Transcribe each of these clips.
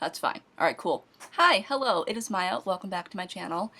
That's fine. Alright, cool. Hi, hello, it is Maya. Welcome back to my channel.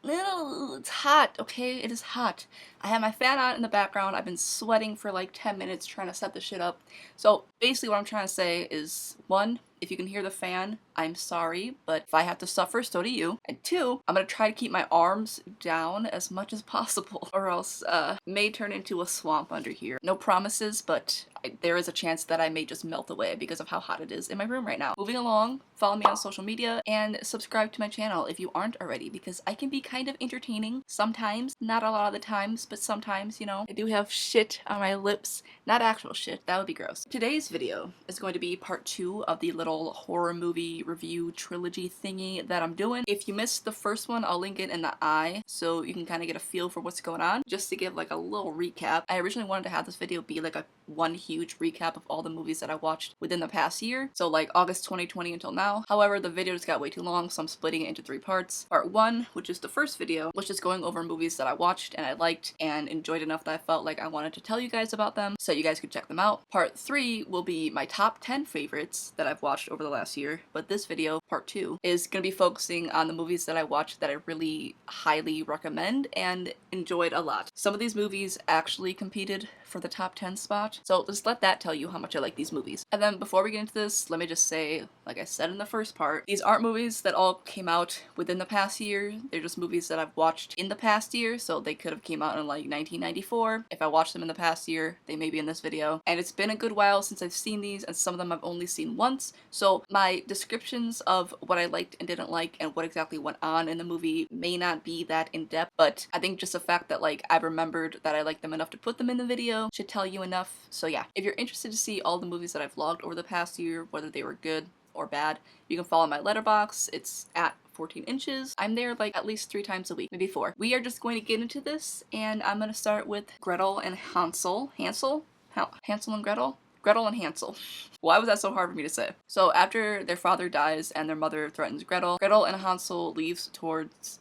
It's hot, okay? It is hot. I have my fan on in the background. I've been sweating for like 10 minutes trying to set this shit up. So basically what I'm trying to say is, one, if you can hear the fan, I'm sorry, but if I have to suffer, so do you. And two, I'm gonna try to keep my arms down as much as possible, or else it may turn into a swamp under here. No promises, but there is a chance that I may just melt away because of how hot it is in my room right now. Moving along, follow me on social media and subscribe to my channel if you aren't already, because I can be kind of entertaining sometimes. Not a lot of the times, but sometimes, you know. I do have shit on my lips. Not actual shit, that would be gross. Today's video is going to be part 2 of the little horror movie review trilogy thingy that I'm doing. If you missed the first one, I'll link it in the eye so you can kind of get a feel for what's going on. Just to give like a little recap, I originally wanted to have this video be like a one huge recap of all the movies that I watched within the past year, so like August 2020 until now. However, the video just got way too long, so I'm splitting it into 3 parts. Part 1, which is the first video, was just going over movies that I watched and I liked and enjoyed enough that I felt like I wanted to tell you guys about them so you guys could check them out. Part 3 will be my top 10 favorites that I've watched over the last year, but this video, part 2, is gonna be focusing on the movies that I watched that I really highly recommend and enjoyed a lot. Some of these movies actually competed for the top 10 spot, so just let that tell you how much I like these movies. And then before we get into this, let me just say, like I said in the first part, these aren't movies that all came out within the past year. They're just movies that I've watched in the past year, so they could have came out in like 1994. If I watched them in the past year, they may be in this video. And it's been a good while since I've seen these, and some of them I've only seen once, so my descriptions of what I liked and didn't like and what exactly went on in the movie may not be that in-depth, but I think just the fact that like I remembered that I liked them enough to put them in the video should tell you enough. So yeah, if you're interested to see all the movies that I've vlogged over the past year, whether they were good or bad, you can follow my letterbox. It's at 14 inches. I'm there like at least 3 times a week, maybe 4. We are just going to get into this, and I'm gonna start with Gretel and Hansel. Hansel and Gretel? Gretel and Hansel. Why was that so hard for me to say? So after their father dies and their mother threatens Gretel, Gretel and Hansel leave towards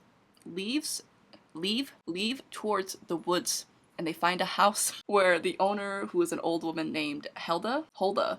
the woods, and they find a house where the owner, who is an old woman named Hulda,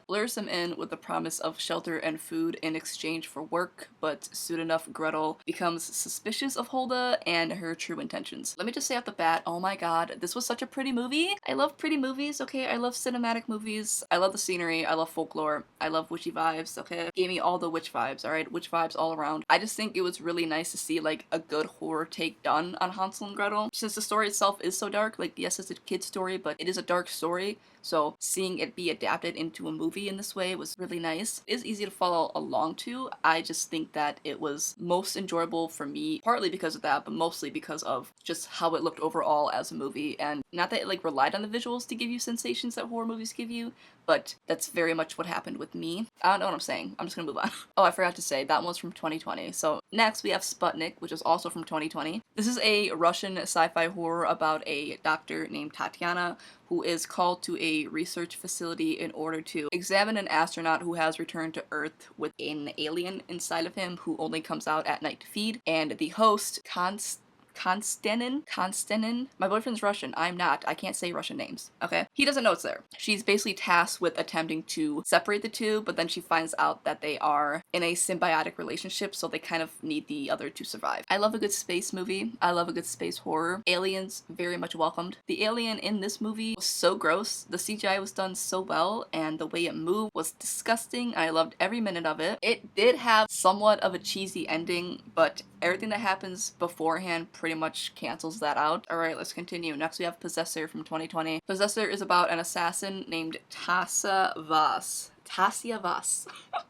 lures them in with the promise of shelter and food in exchange for work, but soon enough Gretel becomes suspicious of Hulda and her true intentions. Let me just say off the bat, oh my god, this was such a pretty movie. I love pretty movies, okay? I love cinematic movies. I love the scenery. I love folklore. I love witchy vibes, okay? Gave me all the witch vibes, alright? Witch vibes all around. I just think it was really nice to see like a good horror take done on Hansel and Gretel. Since the story itself is so dark, like yes, it's a kid's story, but it is a dark story, so seeing it be adapted into a movie in this way was really nice. It is easy to follow along to. I just think that it was most enjoyable for me, partly because of that, but mostly because of just how it looked overall as a movie, and not that it like relied on the visuals to give you sensations that horror movies give you, but that's very much what happened with me. I don't know what I'm saying. I'm just gonna move on. Oh, I forgot to say, that one's from 2020. So next we have Sputnik, which is also from 2020. This is a Russian sci-fi horror about a doctor named Tatiana who is called to a research facility in order to examine an astronaut who has returned to Earth with an alien inside of him who only comes out at night to feed. And the host, Konstantin. My boyfriend's Russian. I'm not. I can't say Russian names, okay? He doesn't know it's there. She's basically tasked with attempting to separate the two, but then she finds out that they are in a symbiotic relationship, so they kind of need the other to survive. I love a good space movie. I love a good space horror. Aliens, very much welcomed. The alien in this movie was so gross. The CGI was done so well, and the way it moved was disgusting. I loved every minute of it. It did have somewhat of a cheesy ending, but everything that happens beforehand pretty much cancels that out. Alright, let's continue. Next we have Possessor from 2020. Possessor is about an assassin named Tasia Vas,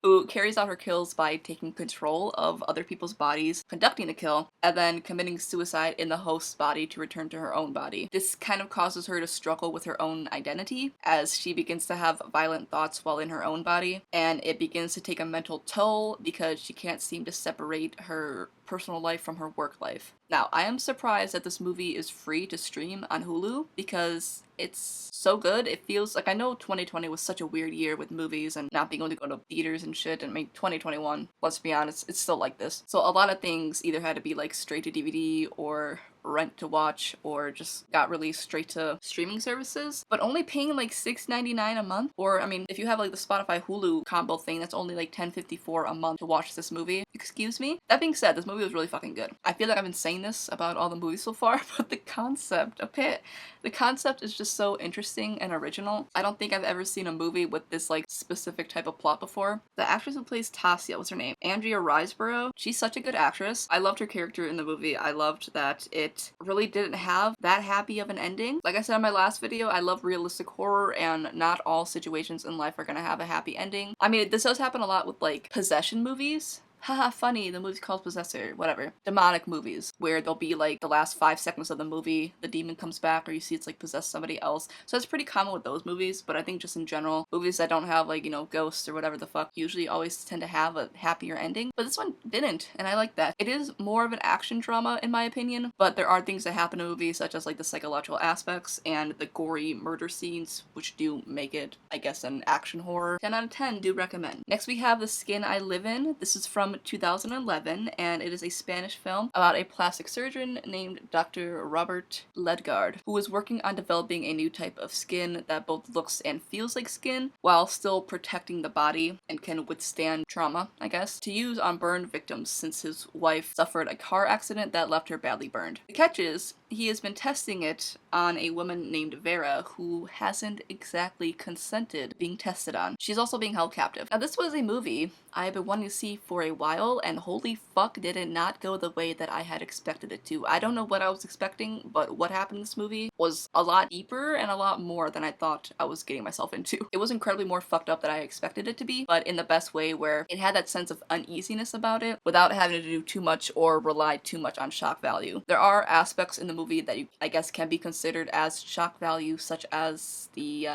who carries out her kills by taking control of other people's bodies, conducting the kill, and then committing suicide in the host's body to return to her own body. This kind of causes her to struggle with her own identity as she begins to have violent thoughts while in her own body, and it begins to take a mental toll because she can't seem to separate her personal life from her work life. Now, I am surprised that this movie is free to stream on Hulu because it's so good. It feels like, I know 2020 was such a weird year with movies and not being able to go to theaters and shit, and I mean 2021, let's be honest, it's still like this. So a lot of things either had to be like straight to DVD or rent to watch or just got released straight to streaming services. But only paying like $6.99 a month, or I mean, if you have like the Spotify Hulu combo thing, that's only like $10.54 a month to watch this movie. Excuse me? That being said, this movie was really fucking good. I feel like I've been saying this about all the movies so far, but the concept, okay, the concept is just so interesting and original. I don't think I've ever seen a movie with this like specific type of plot before. The actress who plays Tasia, what's her name? Andrea Riseborough. She's such a good actress. I loved her character in the movie. I loved that it really didn't have that happy of an ending. Like I said in my last video, I love realistic horror, and not all situations in life are gonna have a happy ending. I mean, this does happen a lot with like possession movies. Haha, funny, the movie's called Possessor, whatever. Demonic movies, where there'll be like the last 5 seconds of the movie, the demon comes back, or you see it's like possessed somebody else. So it's pretty common with those movies, but I think just in general, movies that don't have like, you know, ghosts or whatever the fuck, usually always tend to have a happier ending. But this one didn't, and I like that. It is more of an action drama, in my opinion, but there are things that happen in movies, such as like the psychological aspects and the gory murder scenes, which do make it, I guess, an action horror. 10 out of 10, do recommend. Next we have The Skin I Live In. This is from 2011, and it is a Spanish film about a plastic surgeon named Dr. Robert Ledgard, who is working on developing a new type of skin that both looks and feels like skin while still protecting the body and can withstand trauma, I guess, to use on burned victims, since his wife suffered a car accident that left her badly burned. The catch is, he has been testing it on a woman named Vera, who hasn't exactly consented being tested on. She's also being held captive. Now, this was a movie I have been wanting to see for a while, and holy fuck did it not go the way that I had expected it to. I don't know what I was expecting, but what happened in this movie was a lot deeper and a lot more than I thought I was getting myself into. It was incredibly more fucked up than I expected it to be, but in the best way, where it had that sense of uneasiness about it without having to do too much or rely too much on shock value. There are aspects in the movie that I guess can be considered as shock value, such as the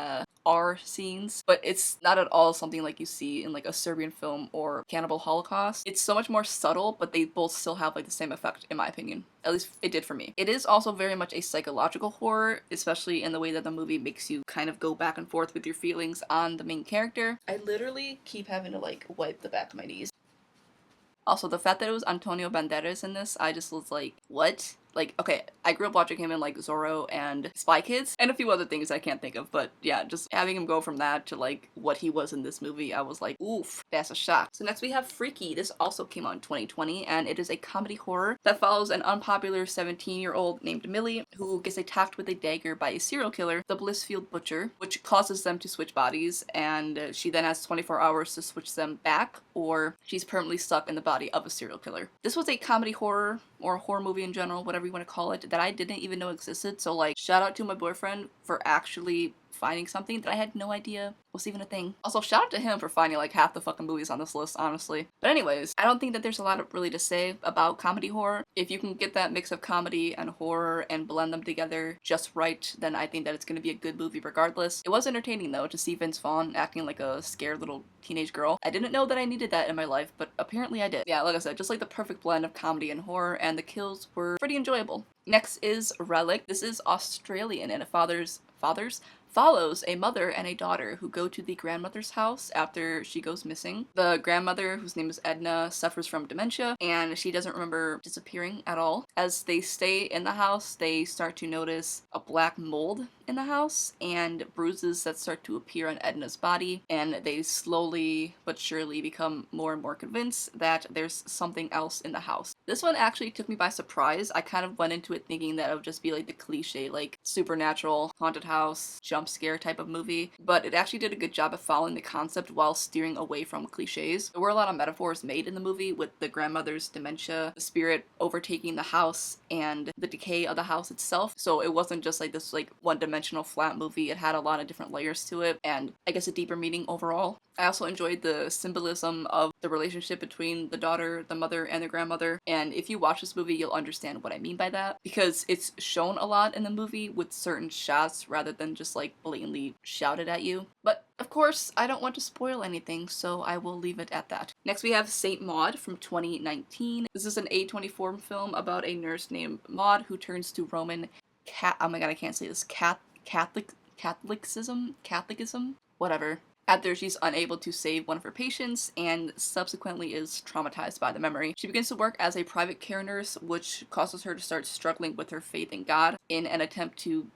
R scenes, but it's not at all something like you see in like a Serbian film or Cannibal Holocaust. It's so much more subtle, but they both still have like the same effect, in my opinion. At least it did for me. It is also very much a psychological horror, especially in the way that the movie makes you kind of go back and forth with your feelings on the main character. I literally keep having to like wipe the back of my knees. Also, the fact that it was Antonio Banderas in this, I just was like, what? Like, okay, I grew up watching him in like Zorro and Spy Kids and a few other things I can't think of, but yeah, just having him go from that to like what he was in this movie, I was like, oof, that's a shock. So next we have Freaky. This also came out in 2020, and it is a comedy horror that follows an unpopular 17-year-old named Millie who gets attacked with a dagger by a serial killer, the Blissfield Butcher, which causes them to switch bodies, and she then has 24 hours to switch them back, or she's permanently stuck in the body of a serial killer. This was a comedy horror, or a horror movie in general, whatever you want to call it, that I didn't even know existed. So like, shout out to my boyfriend for actually finding something that I had no idea was even a thing. Also, shout out to him for finding like half the fucking movies on this list, honestly. But anyways, I don't think that there's a lot really to say about comedy horror. If you can get that mix of comedy and horror and blend them together just right, then I think that it's gonna be a good movie regardless. It was entertaining though to see Vince Vaughn acting like a scared little teenage girl. I didn't know that I needed that in my life, but apparently I did. Yeah, like I said, just like the perfect blend of comedy and horror, and the kills were pretty enjoyable. Next is Relic. This is Australian, and it follows a mother and a daughter who go to the grandmother's house after she goes missing. The grandmother, whose name is Edna, suffers from dementia, and she doesn't remember disappearing at all. As they stay in the house, they start to notice a black mold in the house and bruises that start to appear on Edna's body, and they slowly but surely become more and more convinced that there's something else in the house. This one actually took me by surprise. I kind of went into it thinking that it would just be like the cliche, like supernatural, haunted house, jump scare type of movie, but it actually did a good job of following the concept while steering away from cliches. There were a lot of metaphors made in the movie with the grandmother's dementia, the spirit overtaking the house, and the decay of the house itself. So it wasn't just like this like one-dimensional flat movie. It had a lot of different layers to it, and I guess a deeper meaning overall. I also enjoyed the symbolism of the relationship between the daughter, the mother, and the grandmother, and if you watch this movie, you'll understand what I mean by that, because it's shown a lot in the movie with certain shots rather than just like blatantly shouted at you. But of course, I don't want to spoil anything, so I will leave it at that. Next we have Saint Maud from 2019. This is an A24 film about a nurse named Maud who turns to Roman oh my god, I can't say this, Catholicism? Whatever. After she's unable to save one of her patients and subsequently is traumatized by the memory. She begins to work as a private care nurse, which causes her to start struggling with her faith in God in an attempt to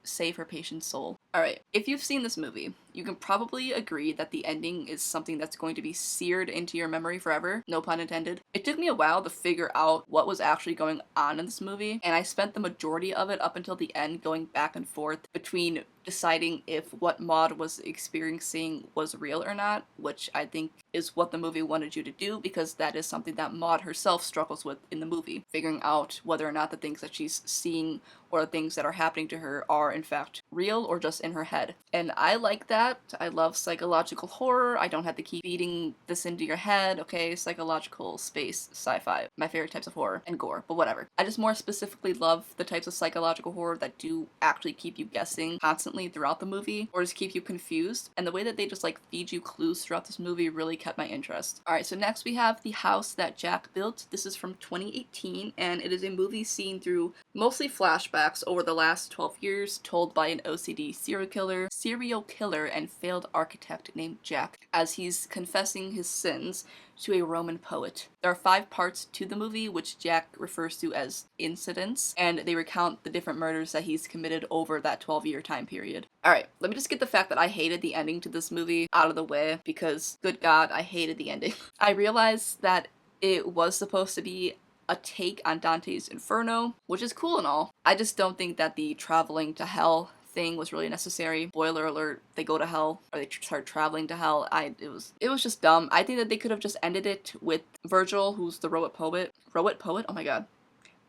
save her patient's soul. Alright, if you've seen this movie, you can probably agree that the ending is something that's going to be seared into your memory forever, no pun intended. It took me a while to figure out what was actually going on in this movie, and I spent the majority of it up until the end going back and forth between deciding if what Maude was experiencing was real or not, which I think is what the movie wanted you to do, because that is something that Maude herself struggles with in the movie, figuring out whether or not the things that she's seeing or the things that are happening to her are in fact real or just in her head. And I like that. I love psychological horror. I don't have to keep feeding this into your head, okay? Psychological, space, sci-fi. My favorite types of horror. And gore, but whatever. I just more specifically love the types of psychological horror that do actually keep you guessing constantly throughout the movie, or just keep you confused. And the way that they just like feed you clues throughout this movie really kept my interest. Alright, so next we have The House That Jack Built. This is from 2018, and it is a movie seen through mostly flashbacks over the last 12 years, told by an OCD serial killer and failed architect named Jack, as he's confessing his sins to a Roman poet. There are 5 parts to the movie, which Jack refers to as incidents, and they recount the different murders that he's committed over that 12-year time period. Alright, let me just get the fact that I hated the ending to this movie out of the way, because, good God, I hated the ending. I realized that it was supposed to be a take on Dante's Inferno, which is cool and all. I just don't think that the traveling to hell thing was really necessary. Spoiler alert, they go to hell, or they start traveling to hell. It was just dumb. I think that they could have just ended it with Virgil, who's the Roet poet. Oh my god.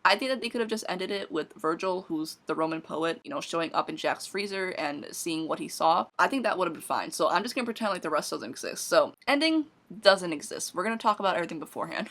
I think that they could have just ended it with Virgil, who's the Roman poet, you know, showing up in Jack's freezer and seeing what he saw. I think that would have been fine. So I'm just gonna pretend like the rest doesn't exist. So, ending doesn't exist. We're gonna talk about everything beforehand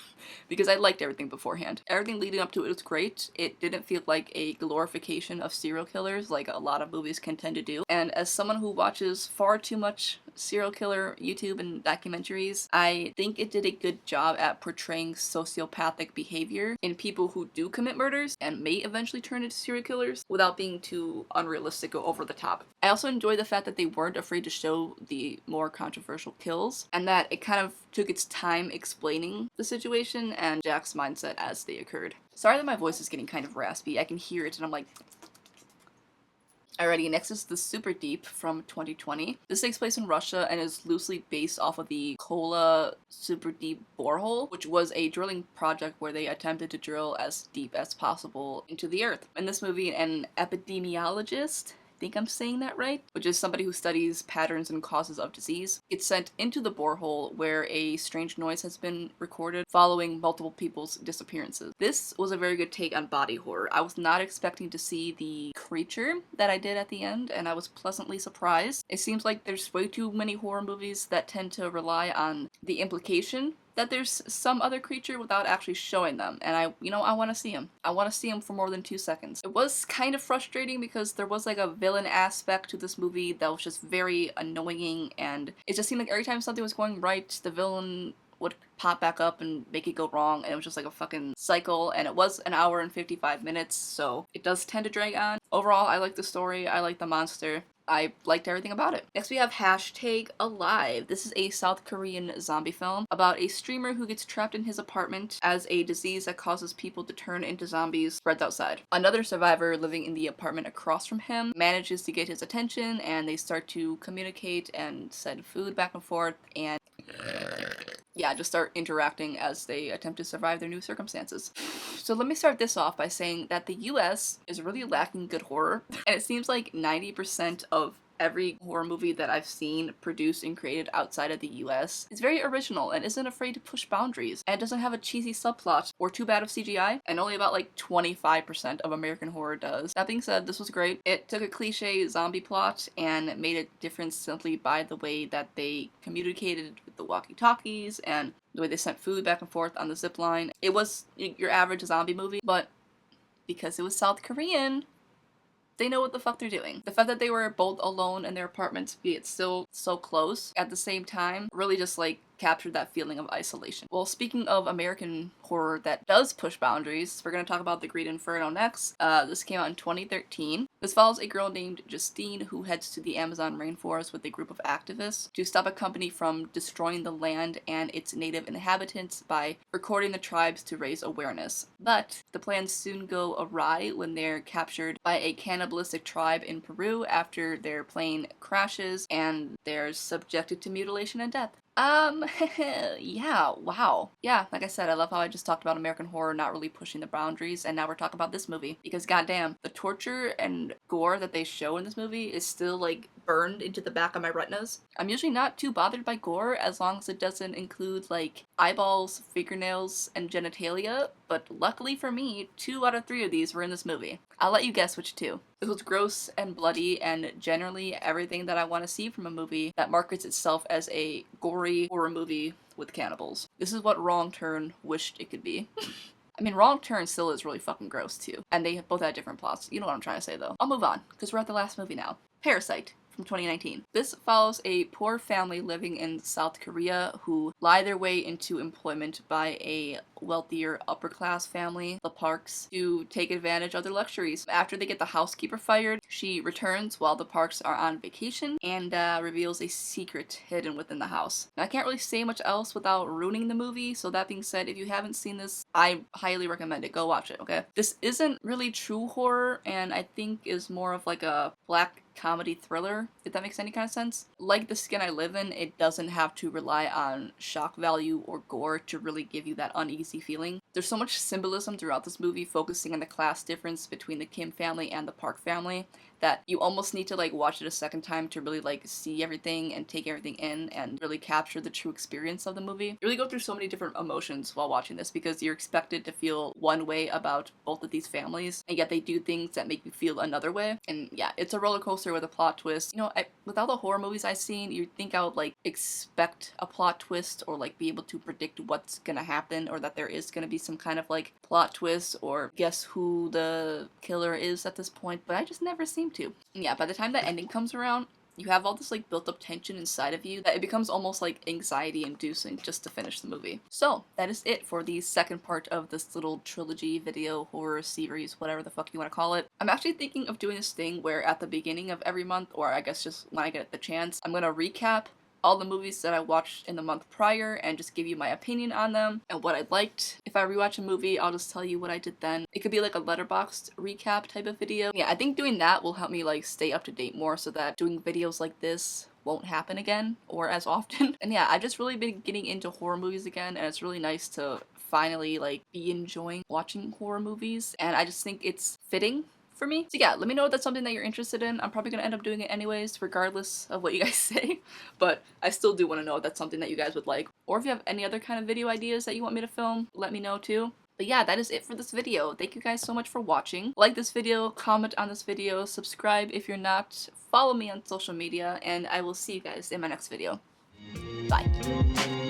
because I liked everything beforehand. Everything leading up to it was great. It didn't feel like a glorification of serial killers like a lot of movies can tend to do. And as someone who watches far too much serial killer YouTube and documentaries, I think it did a good job at portraying sociopathic behavior in people who do commit murders and may eventually turn into serial killers without being too unrealistic or over the top. I also enjoy the fact that they weren't afraid to show the more controversial kills, and that it kind of took its time explaining the situation and Jack's mindset as they occurred. Sorry that my voice is getting kind of raspy. I can hear it and I'm like... Alrighty, next is The Super Deep from 2020. This takes place in Russia and is loosely based off of the Kola Super Deep borehole, which was a drilling project where they attempted to drill as deep as possible into the earth. In this movie, an epidemiologist, I think I'm saying that right, which is somebody who studies patterns and causes of disease, gets sent into the borehole where a strange noise has been recorded following multiple people's disappearances. This was a very good take on body horror. I was not expecting to see the creature that I did at the end, and I was pleasantly surprised. It seems like there's way too many horror movies that tend to rely on the implication that there's some other creature without actually showing them, and I want to see him. I want to see him for more than 2 seconds. It was kind of frustrating because there was like a villain aspect to this movie that was just very annoying, and it just seemed like every time something was going right, the villain would pop back up and make it go wrong, and it was just like a fucking cycle, and it was an hour and 55 minutes, so it does tend to drag on. Overall, I like the story, I like the monster. I liked everything about it. Next we have #Alive. This is a South Korean zombie film about a streamer who gets trapped in his apartment as a disease that causes people to turn into zombies spreads outside. Another survivor living in the apartment across from him manages to get his attention, and they start to communicate and send food back and forth, and yeah, just start interacting as they attempt to survive their new circumstances. So let me start this off by saying that the US is really lacking good horror, and it seems like 90% of every horror movie that I've seen produced and created outside of the US is very original and isn't afraid to push boundaries, and it doesn't have a cheesy subplot or too bad of CGI, and only about like 25% of American horror does. That being said, this was great. It took a cliche zombie plot and made it different simply by the way that they communicated with the walkie-talkies and the way they sent food back and forth on the zip line. It was your average zombie movie, but because it was South Korean, they know what the fuck they're doing. The fact that they were both alone in their apartments, be it still so close at the same time, really just like captured that feeling of isolation. Well, speaking of American horror that does push boundaries, we're going to talk about The Great Inferno next. This came out in 2013. This follows a girl named Justine who heads to the Amazon rainforest with a group of activists to stop a company from destroying the land and its native inhabitants by recording the tribes to raise awareness. But the plans soon go awry when they're captured by a cannibalistic tribe in Peru after their plane crashes and they're subjected to mutilation and death. Yeah, wow. Yeah, like I said, I love how I just talked about American horror not really pushing the boundaries, and now we're talking about this movie. Because goddamn, the torture and gore that they show in this movie is still, like, burned into the back of my retinas. I'm usually not too bothered by gore as long as it doesn't include, like, eyeballs, fingernails, and genitalia, but luckily for me, 2 out of 3 of these were in this movie. I'll let you guess which 2. It was gross and bloody and generally everything that I want to see from a movie that markets itself as a gory horror movie with cannibals. This is what Wrong Turn wished it could be. I mean, Wrong Turn still is really fucking gross too. And they both had different plots. You know what I'm trying to say though. I'll move on, because we're at the last movie now. Parasite. From 2019. This follows a poor family living in South Korea who lie their way into employment by a wealthier upper class family, the Parks, to take advantage of their luxuries. After they get the housekeeper fired, she returns while the Parks are on vacation and reveals a secret hidden within the house. Now, I can't really say much else without ruining the movie, so that being said, if you haven't seen this, I highly recommend it. Go watch it, okay? This isn't really true horror, and I think is more of like a black comedy thriller, if that makes any kind of sense. Like The Skin I Live In, it doesn't have to rely on shock value or gore to really give you that uneasy feeling. There's so much symbolism throughout this movie focusing on the class difference between the Kim family and the Park family that you almost need to like watch it a second time to really like see everything and take everything in and really capture the true experience of the movie. You really go through so many different emotions while watching this because you're expected to feel one way about both of these families and yet they do things that make you feel another way. And yeah, it's a roller coaster with a plot twist. You know, with all the horror movies I've seen, you'd think I would like expect a plot twist or like be able to predict what's gonna happen or that there is gonna be some kind of like plot twist or guess who the killer is at this point, but I just never seem to. And yeah, by the time that ending comes around, you have all this like built up tension inside of you that it becomes almost like anxiety inducing just to finish the movie. So that is it for the second part of this little trilogy video horror series, whatever the fuck you want to call it. I'm actually thinking of doing this thing where at the beginning of every month, or I guess just when I get the chance, I'm gonna recap all the movies that I watched in the month prior and just give you my opinion on them and what I liked. If I rewatch a movie, I'll just tell you what I did then. It could be like a letterboxed recap type of video. Yeah, I think doing that will help me like stay up to date more so that doing videos like this won't happen again or as often. And yeah, I've just really been getting into horror movies again and it's really nice to finally like be enjoying watching horror movies and I just think it's fitting for me. So yeah, let me know if that's something that you're interested in. I'm probably gonna end up doing it anyways, regardless of what you guys say, but I still do want to know if that's something that you guys would like. Or if you have any other kind of video ideas that you want me to film, let me know too. But yeah, that is it for this video. Thank you guys so much for watching. Like this video, comment on this video, subscribe if you're not, follow me on social media, and I will see you guys in my next video. Bye.